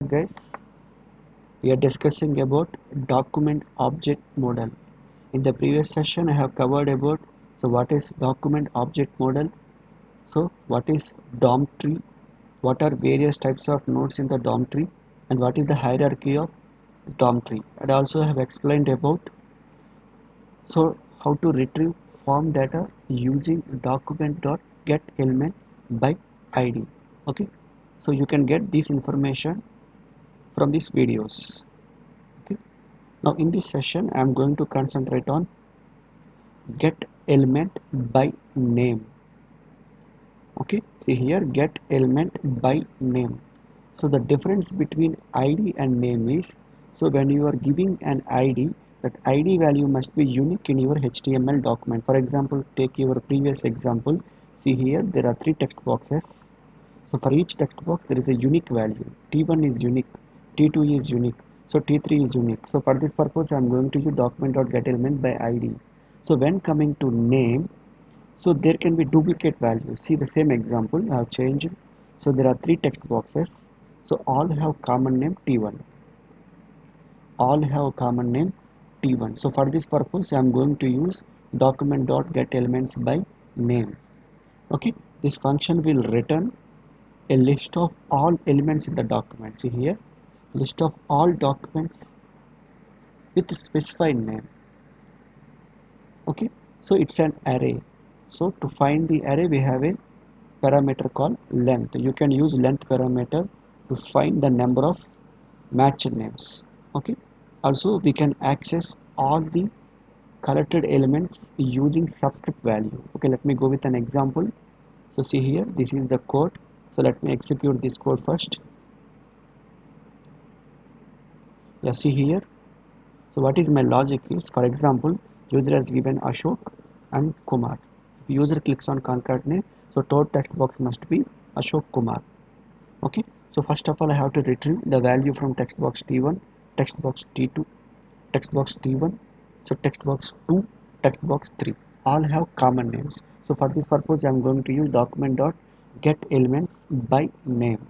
Guys, we are discussing about document object model. In the previous session I have covered about what is document object model, what is DOM tree, what are various types of nodes in the DOM tree, and what is the hierarchy of DOM tree. And also have explained about how to retrieve form data using document.getElement by ID. Okay, so you can get this information from these videos. Okay, now in this session I am going to concentrate on get element by name. Okay, see here, get element by name. So the difference between ID and name is, so when you are giving an ID, that ID value must be unique in your HTML document. For example, take your previous example. See here, there are 3 text boxes. So for each text box there is a unique value. T1 is unique, T2 is unique, so T3 is unique. So for this purpose I am going to use document.getElement by ID. So when coming to name, so there can be duplicate values. See the same example I have changed. So there are 3 text boxes. So all have common name T1. All have common name T1. So for this purpose I am going to use document.getElements by name. Okay, this function will return a list of all elements in the document. See here, list of all documents with specified name. Okay, so it's an array. So to find the array we have a parameter called length. You can use length parameter to find the number of matched names. Okay, also we can access all the collected elements using subscript value. Okay, let me go with an example. So see here, this is the code. So let me execute this code first. Yeah, see here. So what is my logic is, for example, user has given Ashok and Kumar. If user clicks on concatenate, so total text box must be Ashok Kumar. Okay, so first of all I have to retrieve the value from text box T1, text box T2, text box T1, so text box 2, text box 3. All have common names. So for this purpose I am going to use document.getElements by name.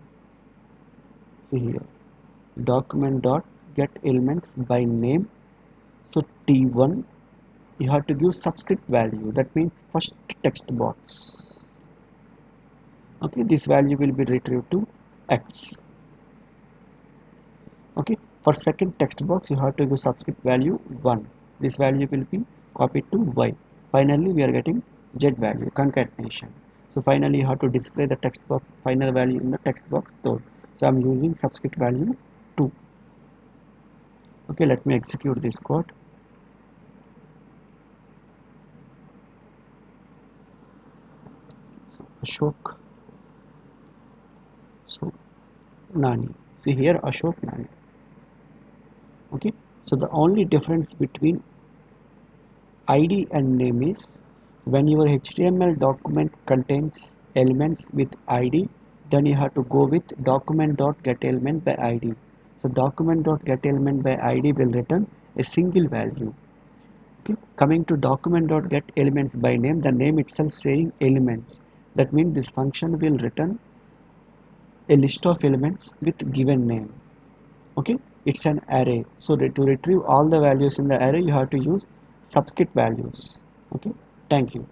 See here, document.getElements by name. So T1, you have to give subscript value, that means first text box. Okay, this value will be retrieved to X. Okay, for second text box you have to give subscript value 1. This value will be copied to Y. Finally we are getting Z value, concatenation. So finally you have to display the text box final value in the text box third. So I am using subscript value 2. Okay, let me execute this code. So Ashok, so Nani. See here, Ashok, Nani. Okay, so the only difference between ID and name is, when your HTML document contains elements with ID, then you have to go with document.getElement by ID. So document.getElement by ID will return a single value. Okay. Coming to document.getElements by name, the name itself saying elements. That means this function will return a list of elements with given name. Okay, it's an array. So to retrieve all the values in the array you have to use subscript values. Okay, thank you.